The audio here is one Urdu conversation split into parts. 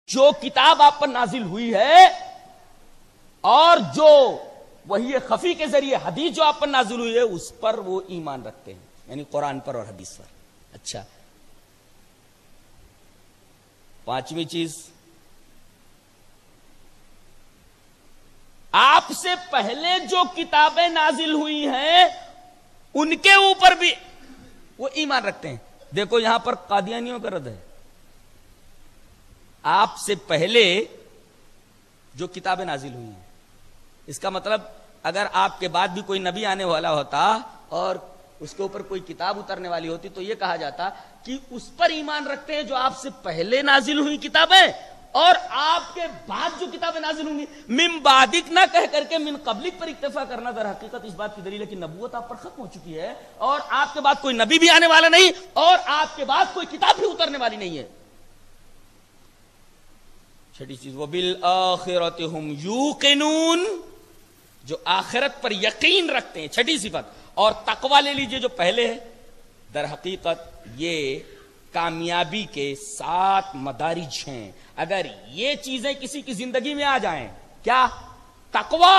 جو کتاب آپ پر نازل ہوئی ہے اور جو وحی خفی کے ذریعے حدیث جو آپ پر نازل ہوئی ہے اس پر وہ ایمان رکھتے ہیں، یعنی قرآن پر اور حدیث پر. اچھا، پانچویں چیز، آپ سے پہلے جو کتابیں نازل ہوئی ہیں ان کے اوپر بھی وہ ایمان رکھتے ہیں. دیکھو یہاں پر قادیانیوں کا رد ہے. آپ سے پہلے جو کتابیں نازل ہوئی ہیں، اس کا مطلب اگر آپ کے بعد بھی کوئی نبی آنے والا ہوتا اور اس کے اوپر کوئی کتاب اترنے والی ہوتی تو یہ کہا جاتا کہ اس پر ایمان رکھتے ہیں جو آپ سے پہلے نازل ہوئی کتابیں، اور آپ کے بعد جو کتابیں نازل ہوں گی من بعدک نہ کہہ کر کے من قبلک پر اکتفا کرنا در حقیقت اس بات کی دلیل ہے کہ نبوت آپ پر ختم ہو چکی ہے اور آپ کے بعد کوئی نبی بھی آنے والا نہیں اور آپ کے بعد کوئی کتاب بھی اترنے والی نہیں ہے. چھٹی چیز، وبالآخرۃ ہم یوقنون، جو آخرت پر یقین رکھتے ہیں. چھٹی صفت. اور تقوی لے لیجئے جو پہلے ہے، در حقیقت یہ کامیابی کے 7 مدارج ہیں. اگر یہ چیزیں کسی کی زندگی میں آ جائیں، کیا؟ تقوی،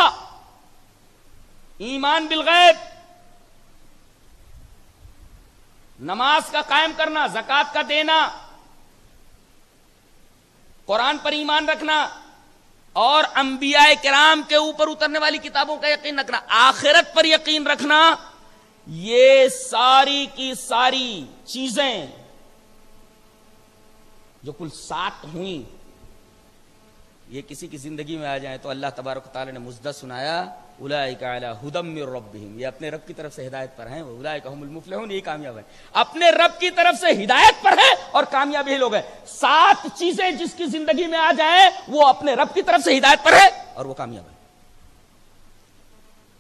ایمان بالغیب، نماز کا قائم کرنا، زکوٰۃ کا دینا، قرآن پر ایمان رکھنا اور انبیاء کرام کے اوپر اترنے والی کتابوں کا یقین رکھنا، آخرت پر یقین رکھنا، یہ ساری کی ساری چیزیں جو کل 7 ہوئیں، یہ کسی کی زندگی میں آ جائیں تو اللہ تبارک و تعالی نے مزدہ سنایا، اولئک علی ھدی من ربہم، یہ اپنے رب کی طرف سے ہدایت پر ہیں، اولئک ھم المفلحون، یہ کامیاب ہیں، اپنے رب کی طرف سے ہدایت پر ہیں اور کامیاب یہ لوگ ہیں. 7 چیزیں جس کی زندگی میں آ جائیں وہ اپنے رب کی طرف سے ہدایت پر ہے اور وہ کامیاب ہے.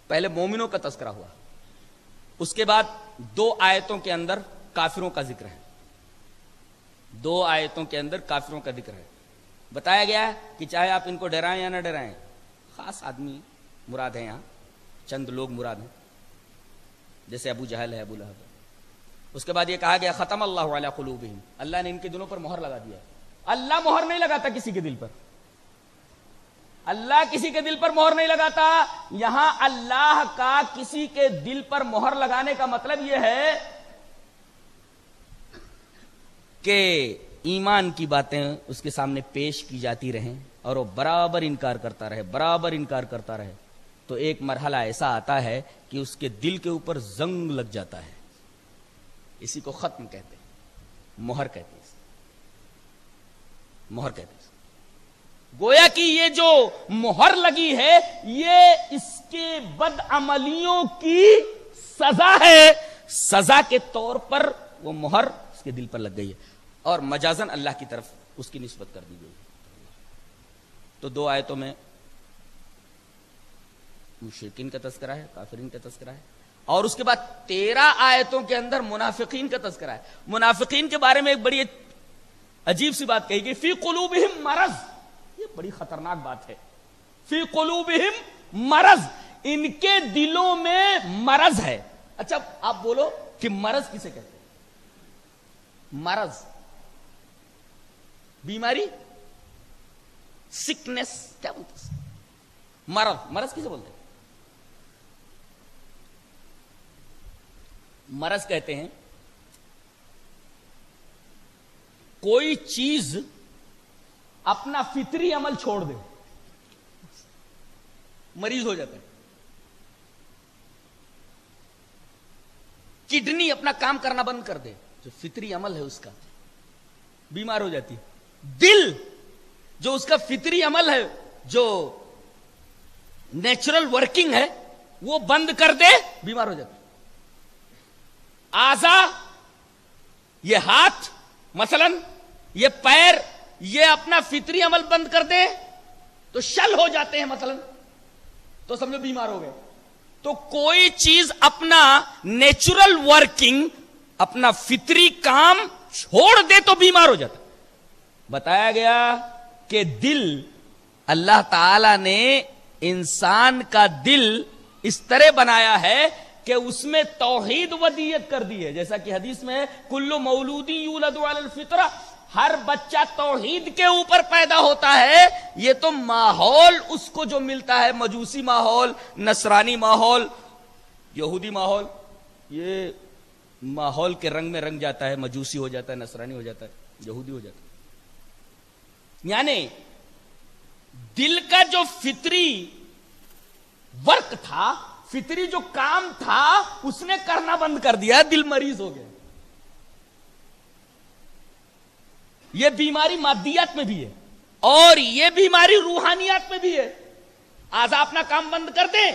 پہلے مومنوں کا تذکرہ ہوا، اس کے بعد 2 آیتوں کے اندر کافروں کا ذکر ہے. 2 آیتوں کے اندر کافروں کا ذکر ہے. بتایا گیا ہے کہ چاہے آپ ان کو ڈرائیں یا نہ ڈرائیں، خاص آدمی مراد ہیں، یہاں چند لوگ مراد ہیں، جیسے ابو جہل ہے، ابو لہب ہے. اس کے بعد یہ کہا گیا ختم اللہ علی قلوبہم، اللہ نے ان کے دلوں پر مہر لگا دیا. اللہ مہر نہیں لگاتا کسی کے دل پر، اللہ کسی کے دل پر مہر نہیں لگاتا. یہاں اللہ کا کسی کے دل پر مہر لگانے کا مطلب یہ ہے کہ ایمان کی باتیں اس کے سامنے پیش کی جاتی رہیں اور وہ برابر انکار کرتا رہے، برابر انکار کرتا رہے، تو ایک مرحلہ ایسا آتا ہے کہ اس کے دل کے اوپر زنگ لگ جاتا ہے. اسی کو ختم کہتے ہیں، مہر کہتے ہیں، مہر کہتے ہیں. گویا کہ یہ جو مہر لگی ہے یہ اس کے بدعملیوں کی سزا ہے، سزا کے طور پر وہ مہر اس کے دل پر لگ گئی ہے اور مجازن اللہ کی طرف اس کی نسبت کر دی گئی. تو 2 آیتوں میں مشرکین کا تذکرہ ہے، کافرین کا تذکرہ ہے، اور اس کے بعد 13 آیتوں کے اندر منافقین کا تذکرہ ہے. منافقین کے بارے میں ایک بڑی عجیب سی بات کہی گئی، فی قلوبہم مرض. یہ بڑی خطرناک بات ہے. فی قلوبہم مرض، ان کے دلوں میں مرض ہے. اچھا آپ بولو کہ مرض کسے کہتے ہیں؟ مرض، بیماری، سکنس، کیا بولتے ہیں؟ مرض، مرض کسے بولتے ہیں؟ مرض کہتے ہیں کوئی چیز اپنا فطری عمل چھوڑ دے، مریض ہو جاتا ہے. کڈنی اپنا کام کرنا بند کر دے، جو فطری عمل ہے اس کا، بیمار ہو جاتی ہے. دل جو اس کا فطری عمل ہے، جو نیچرل ورکنگ ہے، وہ بند کر دے، بیمار ہو جاتی ہے. اعضاء، یہ ہاتھ مثلا، یہ پیر، یہ اپنا فطری عمل بند کر دے تو شل ہو جاتے ہیں مثلا، تو سمجھو بیمار ہو گئے. تو کوئی چیز اپنا نیچرل ورکنگ، اپنا فطری کام چھوڑ دے تو بیمار ہو جاتا. بتایا گیا کہ دل، اللہ تعالی نے انسان کا دل اس طرح بنایا ہے کہ اس میں توحید ودیت کر دی ہے. جیسا کہ حدیث میں ہے کل مولود یولد علی الفطرہ، ہر بچہ توحید کے اوپر پیدا ہوتا ہے، یہ تو ماحول اس کو جو ملتا ہے، مجوسی ماحول، نصرانی ماحول، یہودی ماحول، یہ ماحول کے رنگ میں رنگ جاتا ہے، مجوسی ہو جاتا ہے، نصرانی ہو جاتا ہے، یہودی ہو جاتا ہے۔ یعنی دل کا جو فطری ورک تھا، فطری جو کام تھا، اس نے کرنا بند کر دیا، دل مریض ہو گیا۔ یہ بیماری مادیات میں بھی ہے اور یہ بیماری روحانیات میں بھی ہے۔ اعضاء اپنا کام بند کر دیں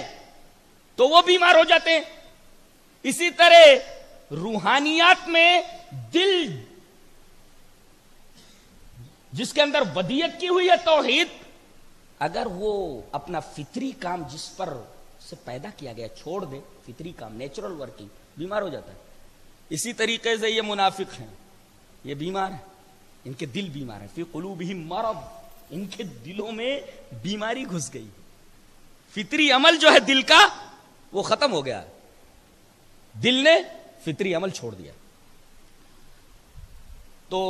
تو وہ بیمار ہو جاتے ہیں۔ اسی طرح روحانیات میں دل جس کے اندر ودیت کی ہوئی ہے توحید، اگر وہ اپنا فطری کام جس پر سے پیدا کیا گیا چھوڑ دے، فطری کام، نیچرل ورکنگ، بیمار ہو جاتا ہے۔ اسی طریقے سے یہ منافق ہیں، یہ بیمار ہیں، ان کے دل بیمار ہیں، فی قلوبہم مرض، ان کے دلوں میں بیماری گھس گئی، فطری عمل جو ہے دل کا وہ ختم ہو گیا، دل نے فطری عمل چھوڑ دیا۔ تو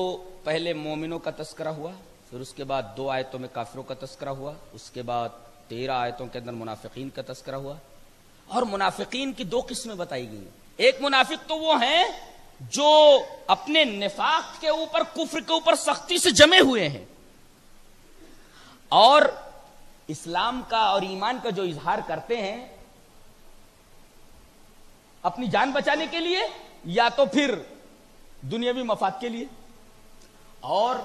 پہلے مومنوں کا تذکرہ ہوا، پھر اس کے بعد 2 آیتوں میں کافروں کا تذکرہ ہوا، اس کے بعد 13 آیتوں کے اندر منافقین کا تذکرہ ہوا، اور منافقین کی 2 قسمیں بتائی گئی ہیں۔ ایک منافق تو وہ ہیں جو اپنے نفاق کے اوپر، کفر کے اوپر سختی سے جمے ہوئے ہیں اور اسلام کا اور ایمان کا جو اظہار کرتے ہیں اپنی جان بچانے کے لیے یا تو پھر دنیاوی مفاد کے لیے، اور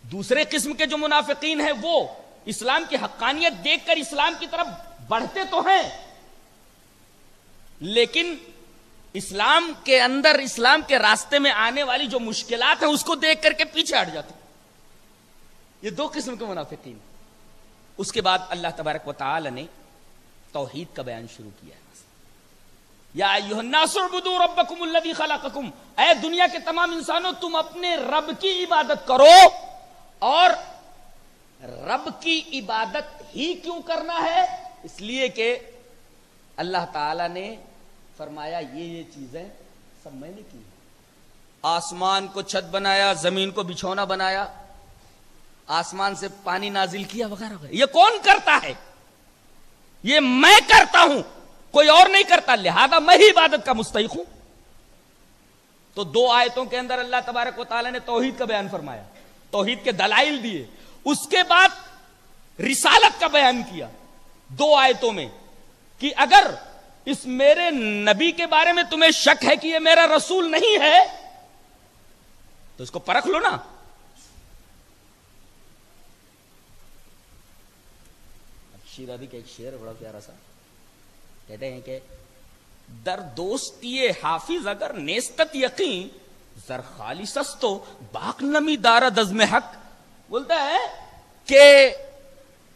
دوسرے قسم کے جو منافقین ہیں وہ اسلام کی حقانیت دیکھ کر اسلام کی طرف بڑھتے تو ہیں لیکن اسلام کے اندر، اسلام کے راستے میں آنے والی جو مشکلات ہیں اس کو دیکھ کر کے پیچھے ہٹ جاتے ہیں۔ یہ 2 قسم کے منافقین۔ اس کے بعد اللہ تبارک و تعالی نے توحید کا بیان شروع کیا ہے۔ یا ایھا الناس اعبدوا ربکم الذی خلقکم، اے دنیا کے تمام انسانوں تم اپنے رب کی عبادت کرو، اور رب کی عبادت ہی کیوں کرنا ہے؟ اس لیے کہ اللہ تعالی نے فرمایا یہ چیزیں سب میں نے کی۔ آسمان کو چھت بنایا، زمین کو بچھونا بنایا، آسمان سے پانی نازل کیا، وغیرہ وغیرہ۔ یہ کون کرتا ہے؟ یہ میں کرتا ہوں، کوئی اور نہیں کرتا، لہذا میں ہی عبادت کا مستحق ہوں۔ تو 2 آیتوں کے اندر اللہ تبارک و تعالی نے توحید کا بیان فرمایا، توحید کے دلائل دیے، اس کے بعد رسالت کا بیان کیا 2 آیتوں میں کہ اگر اس میرے نبی کے بارے میں تمہیں شک ہے کہ یہ میرا رسول نہیں ہے تو اس کو پرکھ لو نا۔ شیرازی کا ایک شعر بڑا پیارا سا، کہتے ہیں کہ در دوستی حافظ اگر نیستت یقین، زر خالصستو باق نمی دارد از حق۔ بولتا ہے کہ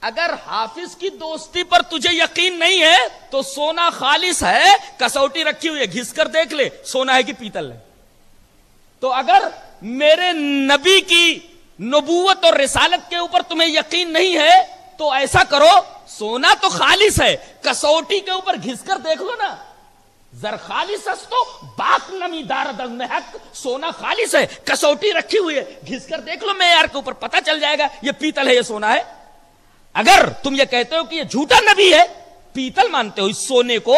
اگر حافظ کی دوستی پر تجھے یقین نہیں ہے تو سونا خالص ہے، کسوٹی رکھی ہوئی ہے، گھس کر دیکھ لے سونا ہے کہ پیتل ہے۔ تو اگر میرے نبی کی نبوت اور رسالت کے اوپر تمہیں یقین نہیں ہے تو ایسا کرو، سونا تو خالص ہے، کسوٹی کے اوپر گھس کر دیکھ لو نا۔ زر خالص تو باق نمی دارد از حق، سونا خالص ہے، کسوٹی رکھی ہوئی ہے، گھس کر دیکھ لو معیار کے اوپر، پتہ چل جائے گا یہ پیتل ہے یہ سونا ہے۔ اگر تم یہ کہتے ہو کہ یہ جھوٹا نبی ہے، پیتل مانتے ہو اس سونے کو،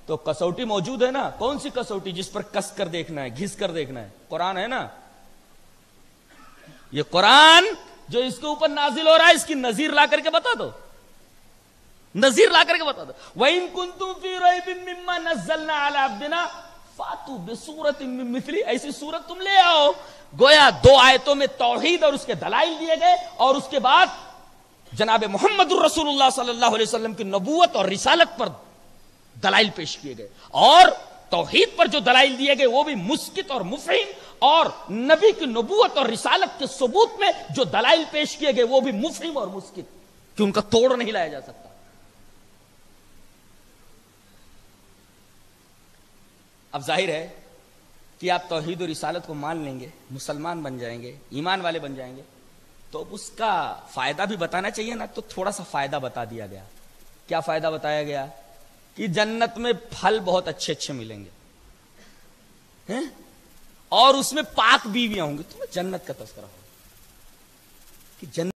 تو کسوٹی موجود ہے نا۔ کون سی کسوٹی؟ جس پر کس کر دیکھنا ہے، گھس کر دیکھنا ہے، قرآن ہے نا۔ یہ قرآن جو اس کے اوپر نازل ہو رہا ہے اس کی نظیر لا کر کے بتا دو، نظیر لا کر کے بتا دو۔ وَإِن كُنتُمْ فِي رَيْبٍ مِّمَّا نَزَّلْنَا عَلَىٰ عَبْدِنَا فَأْتُوا بِسُورَةٍ مِّن مِّثْلِهِ، ایسی سورت تم لے آؤ۔ گویا 2 آیتوں میں توحید اور اس کے دلائل دیے گئے، اور اس کے بعد جناب محمد الرسول اللہ صلی اللہ علیہ وسلم کی نبوت اور رسالت پر دلائل پیش کیے گئے، اور توحید پر جو دلائل دیے گئے وہ بھی مسکت اور مفہم، اور نبی کی نبوت اور رسالت کے ثبوت میں جو دلائل پیش کیے گئے وہ بھی مفہم اور مسکت، کہ ان کا توڑ نہیں لایا جا سکتا۔ اب ظاہر ہے کہ آپ توحید و رسالت کو مان لیں گے، مسلمان بن جائیں گے، ایمان والے بن جائیں گے، تو اب اس کا فائدہ بھی بتانا چاہیے نا۔ تو تھوڑا سا فائدہ بتا دیا گیا۔ کیا فائدہ بتایا گیا؟ کہ جنت میں پھل بہت اچھے اچھے ملیں گے، اور اس میں پاک بیویاں ہوں گی، تو جنت کا تذکرہ ہوگا کہ جنت